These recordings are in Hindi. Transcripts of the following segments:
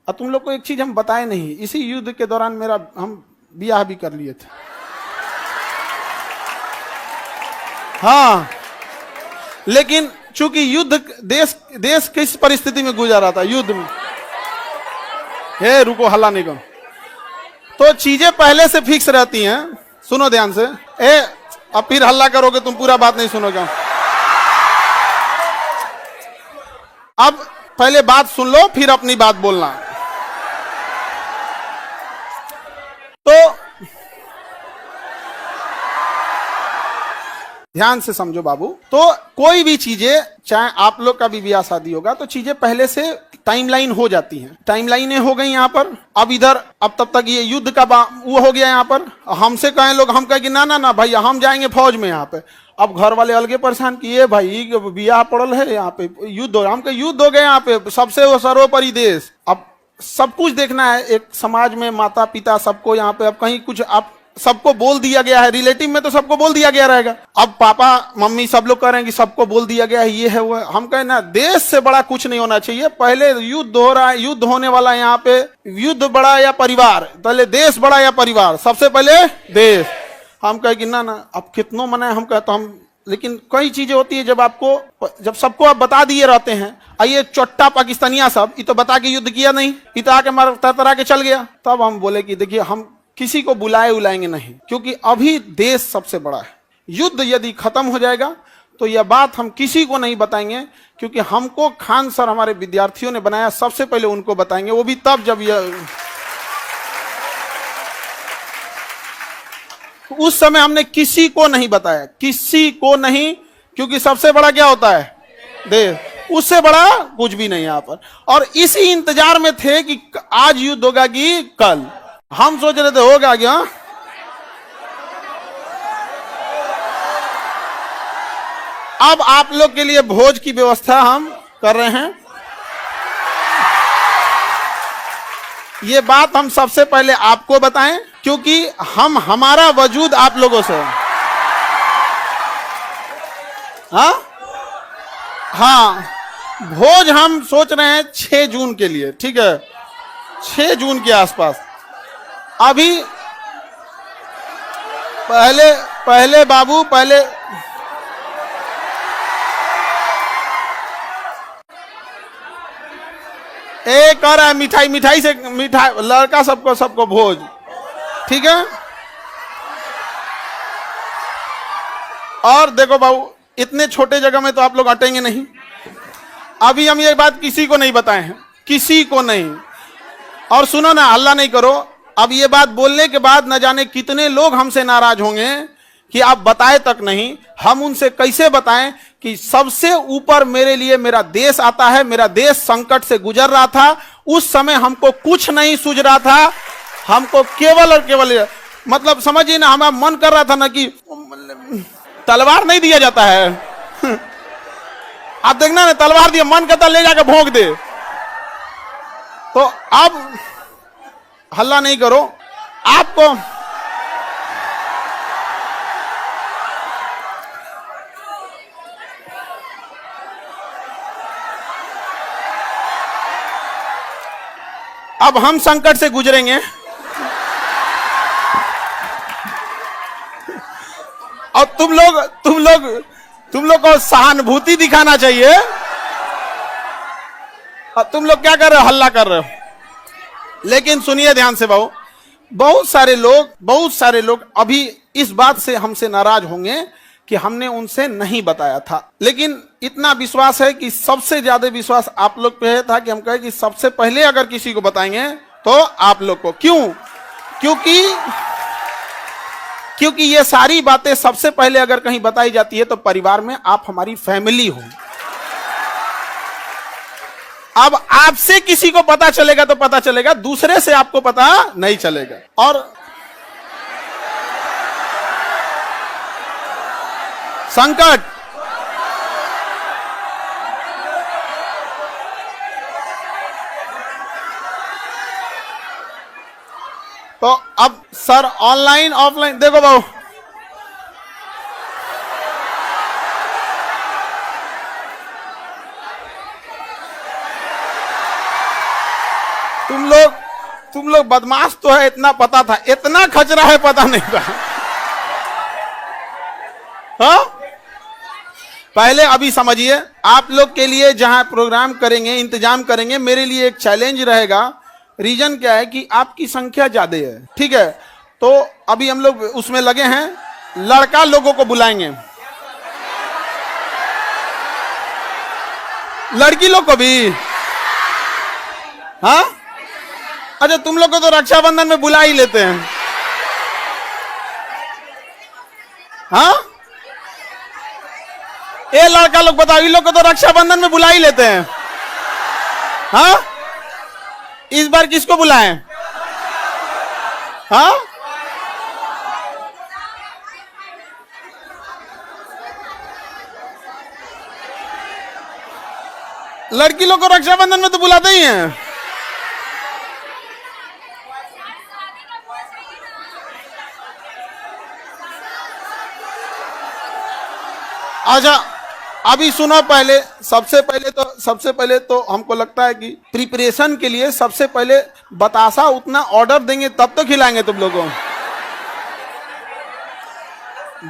और तुम लोग को एक चीज हम बताए नहीं, इसी युद्ध के दौरान हम ब्याह भी कर लिए थे। हाँ, लेकिन चूंकि युद्ध देश किस परिस्थिति में गुजर रहा था, युद्ध में। हे रुको, हल्ला नहीं करो। तो चीजें पहले से फिक्स रहती हैं। सुनो ध्यान से। अब फिर हल्ला करोगे तुम, पूरा बात नहीं सुनोगे। अब पहले बात सुन लो, फिर अपनी बात बोलना। तो ध्यान से समझो बाबू। तो कोई भी चीजें, चाहे आप लोग का भी ब्याह शादी होगा, तो चीजें पहले से टाइमलाइन हो जाती हैं। टाइमलाइनें हो गई यहाँ पर। अब इधर, अब तब तक ये युद्ध का वो हो गया यहाँ पर। हमसे कहें लोग, हम कहें कि ना ना ना भैया, हम जाएंगे फौज में यहाँ पे। अब घर वाले अलगे परेशान किए, भाई ब्याह पड़ल है यहाँ पे, युद्ध हो, हम कहे युद्ध हो गए यहाँ पे, सबसे वो सर्वोपरि देश। अब सब कुछ देखना है, एक समाज में माता पिता सबको यहाँ पे, अब कहीं कुछ आप सबको बोल दिया गया है, रिलेटिव में तो सबको बोल दिया गया रहेगा। अब पापा मम्मी सब लोग कह रहे हैं कि सबको बोल दिया गया है, ये है वो है। हम कहें ना, देश से बड़ा कुछ नहीं होना चाहिए। पहले युद्ध हो रहा है, युद्ध होने वाला है यहाँ पे। युद्ध बड़ा या परिवार, पहले देश बड़ा या परिवार, सबसे पहले देश। हम कहे कि ना ना, अब कितनों मनाए, हम कहते हम, लेकिन कई चीजें होती है जब सबको आप बता दिए रहते हैं। आइए चोट्टा पाकिस्तानिया सब, ये तो बता के युद्ध किया नहीं, ये तो आके मार तरतरा के चल गया। तब हम बोले कि देखिए, हम किसी को बुलाएंगे नहीं, क्योंकि अभी देश सबसे बड़ा है। युद्ध यदि खत्म हो जाएगा तो यह बात हम किसी को नहीं बताएंगे, क्योंकि हमको खान सर हमारे विद्यार्थियों ने बनाया, सबसे पहले उनको बताएंगे, वो भी तब जब यह, उस समय हमने किसी को नहीं बताया, किसी को नहीं, क्योंकि सबसे बड़ा क्या होता है, देश। उससे बड़ा कुछ भी नहीं यहाँ पर। और इसी इंतजार में थे कि आज युद्ध होगा कि कल। हम सोच रहे थे होगा क्या। अब आप लोग के लिए भोज की व्यवस्था हम कर रहे हैं। ये बात हम सबसे पहले आपको बताएं, क्योंकि हमारा वजूद आप लोगों से। हाँ, भोज हम सोच रहे हैं 6 जून के लिए, ठीक है, 6 जून के आसपास। अभी पहले बाबू, पहले एक और है, मिठाई से, मिठाई लड़का सबको भोज, ठीक है। और देखो बाबू, इतने छोटे जगह में तो आप लोग अटेंगे नहीं। अभी हम ये बात किसी को नहीं बताए हैं, किसी को नहीं। और सुनो ना, हल्ला नहीं करो। अब ये बात बोलने के बाद न जाने कितने लोग हमसे नाराज होंगे कि आप बताए तक नहीं। हम उनसे कैसे बताएं कि सबसे ऊपर मेरे लिए मेरा देश आता है। मेरा देश संकट से गुजर रहा था, उस समय हमको कुछ नहीं सूझ रहा था, हमको केवल और केवल, मतलब समझिए ना, हमारा मन कर रहा था ना कि तलवार नहीं दिया जाता है। आप देखना ना, तलवार दिया, मन करता ले जाकर भोंक दे। तो अब हल्ला नहीं करो। आपको अब हम संकट से गुजरेंगे, और तुम लोग को सहानुभूति दिखाना चाहिए। और तुम लोग क्या कर रहे हो, हल्ला कर रहे हो। लेकिन सुनिए ध्यान से बाबू, बहुत सारे लोग अभी इस बात से हमसे नाराज होंगे कि हमने उनसे नहीं बताया था। लेकिन इतना विश्वास है कि सबसे ज्यादा विश्वास आप लोग पे था कि हम कहे कि सबसे पहले अगर किसी को बताएंगे तो आप लोग को। क्यों? क्योंकि ये सारी बातें सबसे पहले अगर कहीं बताई जाती है तो परिवार में आप हमारी फैमिली हो। अब आपसे किसी को पता चलेगा तो पता चलेगा, दूसरे से आपको पता नहीं चलेगा। और संकट, तो अब सर ऑनलाइन ऑफलाइन देखो बाबू, तुम लोग बदमाश तो है, इतना पता था, इतना खचरा है पता नहीं था। हाँ, पहले अभी समझिए, आप लोग के लिए जहां प्रोग्राम करेंगे, इंतजाम करेंगे, मेरे लिए एक चैलेंज रहेगा। रीजन क्या है कि आपकी संख्या ज्यादा है, ठीक है? तो अभी हम लोग उसमें लगे हैं, लड़का लोगों को बुलाएंगे, लड़की लोग को भी। हाँ, अच्छा, तुम लोग को तो रक्षाबंधन में बुला ही लेते हैं। हाँ, ये लड़का लोग बताओ, इन लोग को तो रक्षाबंधन में बुला ही लेते हैं। हाँ, इस बार किसको बुलाएं? हाँ, लड़की लोग को रक्षाबंधन में तो बुलाते ही हैं। अच्छा, अभी सुनो, पहले सबसे पहले तो हमको लगता है कि प्रिपरेशन के लिए सबसे पहले बतासा उतना ऑर्डर देंगे तब तो खिलाएंगे तुम लोगों को।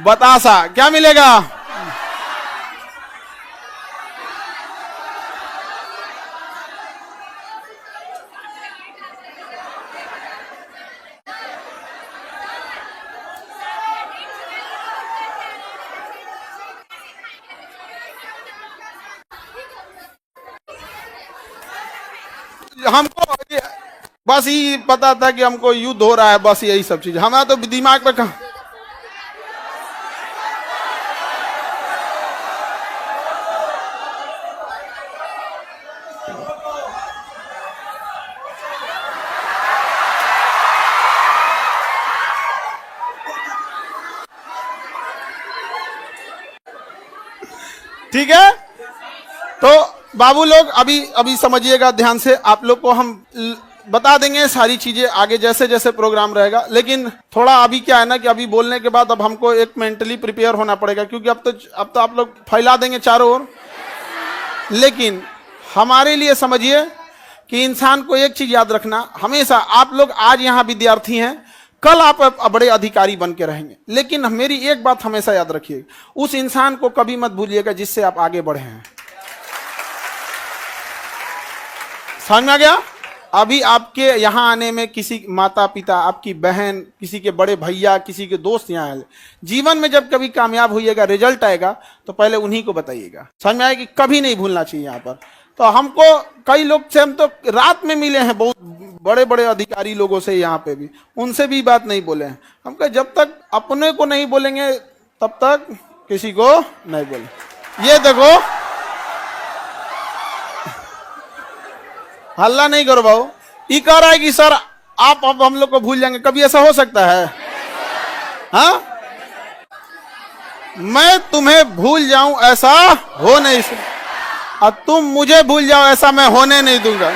बतासा क्या मिलेगा? हमको बस ये पता था कि हमको युद्ध हो रहा है, बस यही सब चीज हमारा तो दिमाग में कहा। ठीक है, तो बाबू लोग अभी समझिएगा ध्यान से, आप लोग को हम बता देंगे सारी चीजें आगे जैसे जैसे प्रोग्राम रहेगा। लेकिन थोड़ा अभी क्या है ना कि अभी बोलने के बाद अब हमको एक मेंटली प्रिपेयर होना पड़ेगा, क्योंकि अब तो आप लोग फैला देंगे चारों ओर। लेकिन हमारे लिए समझिए कि इंसान को एक चीज याद रखना, हमेशा आप लोग आज यहाँ विद्यार्थी हैं, कल आप बड़े अधिकारी बन के रहेंगे। लेकिन मेरी एक बात हमेशा याद रखिए, उस इंसान को कभी मत भूलिएगा जिससे आप आगे बढ़े हैं। समझ में आ गया? अभी आपके यहाँ आने में किसी माता पिता, आपकी बहन, किसी के बड़े भैया, किसी के दोस्त यहाँ आए, जीवन में जब कभी कामयाब होइएगा, रिजल्ट आएगा, तो पहले उन्हीं को बताइएगा। समझ में आया कि कभी नहीं भूलना चाहिए यहाँ पर। तो हमको कई लोग से हम तो रात में मिले हैं, बहुत बड़े बड़े अधिकारी लोगों से यहाँ पे भी, उनसे भी बात नहीं बोले हैं। हम कहे जब तक अपने को नहीं बोलेंगे तब तक किसी को नहीं बोले। ये देखो, हल्ला नहीं करो भाऊ। ये कह रहा है कि सर आप अब हम लोग को भूल जाएंगे, कभी ऐसा हो सकता है? हाँ, मैं तुम्हें भूल जाऊं ऐसा हो नहीं सकता, और तुम मुझे भूल जाओ ऐसा मैं होने नहीं दूंगा।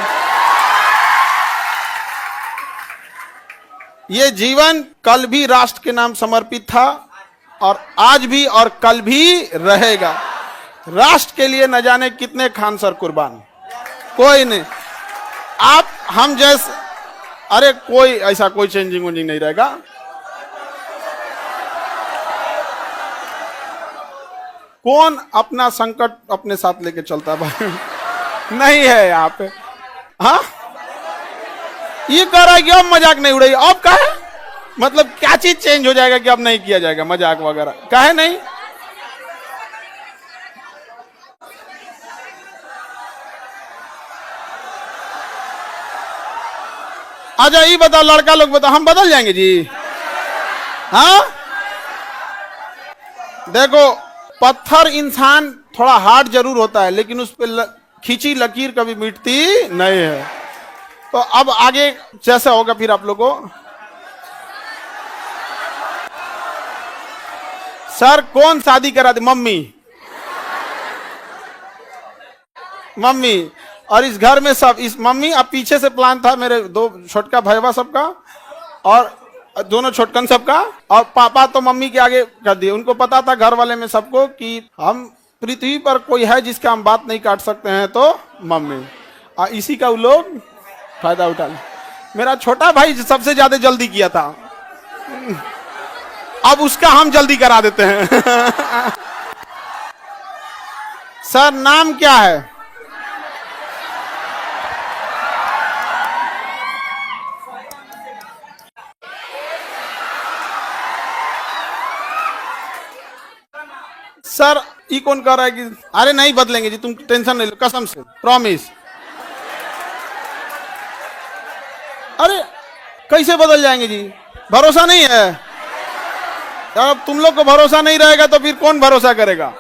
ये जीवन कल भी राष्ट्र के नाम समर्पित था, और आज भी और कल भी रहेगा। राष्ट्र के लिए न जाने कितने खान सर कुर्बान, कोई नहीं। आप हम जैसे, अरे कोई ऐसा कोई चेंजिंग वेंजिंग नहीं रहेगा। कौन अपना संकट अपने साथ लेके चलता है भाई? नहीं है यहाँ पे। हाँ, ये कह रहा है कि अब मजाक नहीं उड़ेगी। अब कहे मतलब क्या चीज चेंज हो जाएगा कि अब नहीं किया जाएगा मजाक वगैरह? कहे नहीं। अच्छा ये बताओ, लड़का लोग बताओ, हम बदल जाएंगे जी? हाँ, देखो, पत्थर इंसान थोड़ा हार्ड जरूर होता है, लेकिन उस पर खींची लकीर कभी मिटती नहीं है। तो अब आगे जैसा होगा फिर आप लोगों को। सर कौन शादी करा दे? मम्मी। मम्मी, और इस घर में सब इस मम्मी। अब पीछे से प्लान था मेरे दो छोटका भैया सबका, और दोनों छोटकन सबका, और पापा तो मम्मी के आगे कर दिए। उनको पता था घर वाले में सबको कि हम पृथ्वी पर कोई है जिसका हम बात नहीं काट सकते हैं, तो मम्मी। और इसी का वो लोग फायदा उठा ले। मेरा छोटा भाई सबसे ज्यादा जल्दी किया था, अब उसका हम जल्दी करा देते हैं। सर नाम क्या है? सर ये कौन कह रहा है कि अरे नहीं बदलेंगे जी, तुम टेंशन नहीं लो, कसम से प्रॉमिस। अरे कैसे बदल जाएंगे जी, भरोसा नहीं है। अब तुम लोग को भरोसा नहीं रहेगा तो फिर कौन भरोसा करेगा?